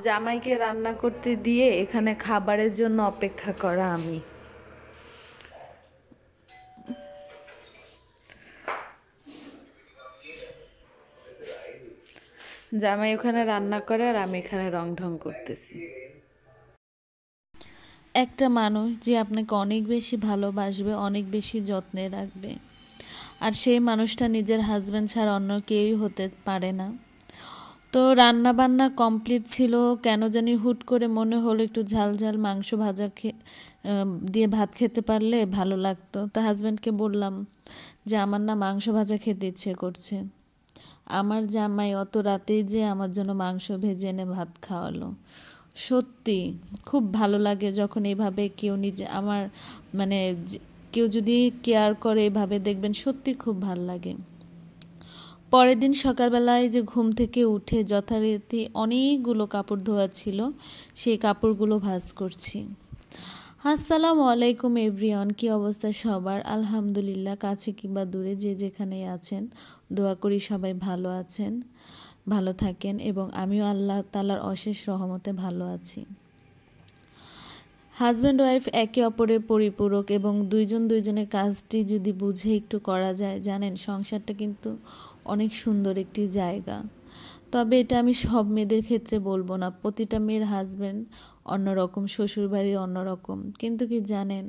জামাইকে রান্না করতে দিয়ে এখানে খাবারের জন্য অপেক্ষা করা আমি। জামাই ওখানে রান্না করে আর আমি এখানে রং ঢং করতেছি। একটা মানুষ যে আপনাকে অনেক বেশি ভালোবাসবে, অনেক বেশি যত্নে রাখবে, আর সেই মানুষটা নিজের হাজব্যান্ড ছাড়া অন্য কেউই হতে পারে না। তো রান্না বান্না কমপ্লিট ছিল, কেন জানি হুট করে মনে হলো একটু ঝাল ঝাল মাংস ভাজা দিয়ে ভাত খেতে পারলে ভালো লাগতো। তো হাজব্যান্ডকে বললাম যে আমার না মাংস ভাজা খেতে ইচ্ছে করছে। আমার জামাই অত রাতেই যে আমার জন্য মাংস ভেজে এনে ভাত খাওয়ালো। সত্যি খুব ভালো লাগে যখন এইভাবে কেউ নিজে আমার মানে কেউ যদি কেয়ার করে এভাবে, দেখবেন সত্যি খুব ভালো লাগে। পরের দিন সকালবেলায় যে ঘুম থেকে উঠে যথারীতি অনেকগুলো কাপড় ধোয়া ছিল, সেই কাপড়গুলো ভাঁজ করছি। আসসালামু আলাইকুম এভরিওয়ান, কি অবস্থা সবার? আলহামদুলিল্লাহ, কাছে কিংবা দূরে যে যেখানে আছেন, দোয়া করি সবাই ভালো আছেন, ভালো থাকেন, এবং আমিও আল্লাহ তাআলার অশেষ রহমতে ভালো আছি। হাজব্যান্ড ওয়াইফ একে অপরের পরিপূরক, এবং দুইজন দুইজনের কাজটি যদি বুঝে একটু করা যায়, জানেন সংসারটা কিন্তু অনেক সুন্দর একটি জায়গা। তবে এটা আমি সব মেয়েদের ক্ষেত্রে বলবো না, প্রতিটা মেয়ের হাজব্যান্ড অন্যরকম, শ্বশুরবাড়ির অন্যরকম। কিন্তু কি জানেন,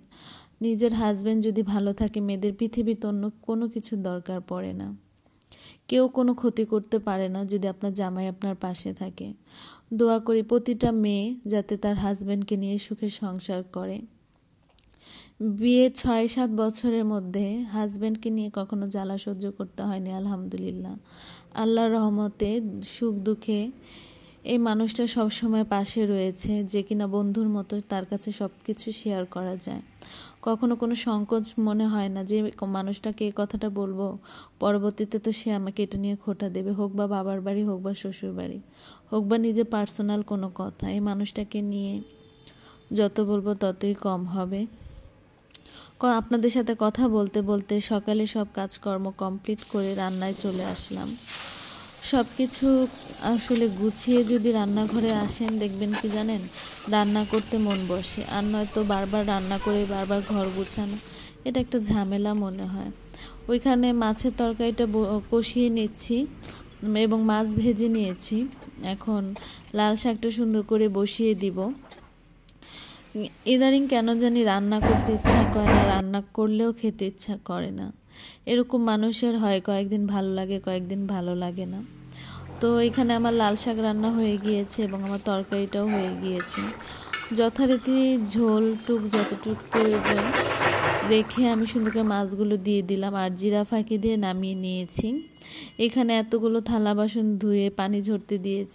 নিজের হাজব্যান্ড যদি ভালো থাকে, মেয়েদের পৃথিবীতে অন্য কোনো কিছুর দরকার পড়ে না। কেউ কোনো ক্ষতি করতে পারে না যদি আপনার জামাই আপনার পাশে থাকে। দোয়া করি প্রতিটা মেয়ে যাতে তার হাজব্যান্ডকে নিয়ে সুখে সংসার করে। বিয়ে ৬-৭ বছরের মধ্যে হাজব্যান্ডকে নিয়ে কখনো জ্বালা সহ্য করতে হয়নি, আলহামদুলিল্লাহ। আল্লাহর রহমতে সুখ দুঃখে এই মানুষটা সবসময় পাশে রয়েছে, যে কিনা বন্ধুর মতো তার কাছে সব কিছু শেয়ার করা যায়। কখনো কোনো সংকোচ মনে হয় না যে মানুষটাকে এই কথাটা বলবো, পরবর্তীতে তো সে আমাকে এটা নিয়ে খোঁটা দেবে, হোক বা বাবার বাড়ি, হোক বা শ্বশুর বাড়ি, হোক বা নিজের পার্সোনাল কোনো কথা। এই মানুষটাকে নিয়ে যত বলবো ততই কম হবে। আপনাদের সাথে কথা বলতে বলতে সকালে সব কাজকর্ম কমপ্লিট করে রান্নায় চলে আসলাম। সব কিছু আসলে গুছিয়ে যদি রান্নাঘরে আসেন, দেখবেন কি জানেন, রান্না করতে মন বসে। আর নয়তো বারবার রান্না করে বারবার ঘর গুছানো, এটা একটা ঝামেলা মনে হয়। ওইখানে মাছের তরকারিটা কষিয়ে নিচ্ছি এবং মাছ ভেজে নিয়েছি। এখন লাল শাকটা সুন্দর করে বসিয়ে দিব। ইদানিং কেন জানি রান্না করতে ইচ্ছা করে না, রান্না করলেও খেতে ইচ্ছা করে না। এরকম মানুষের হয়, কয়েকদিন ভালো লাগে, কয়েকদিন ভালো লাগে না। তো এখানে আমার লাল শাক রান্না হয়ে গিয়েছে এবং আমার তরকারিটাও হয়ে গিয়েছে। যথারীতি ঝোল টুক যতটুক প্রয়োজন রেখে আমি সুন্দর করে মাছগুলো দিয়ে দিলাম, আর জিরা ফাঁকি দিয়ে নামিয়ে নিয়েছি। এখানে এতগুলো থালা বাসন ধুয়ে পানি ঝরতে দিয়েছি।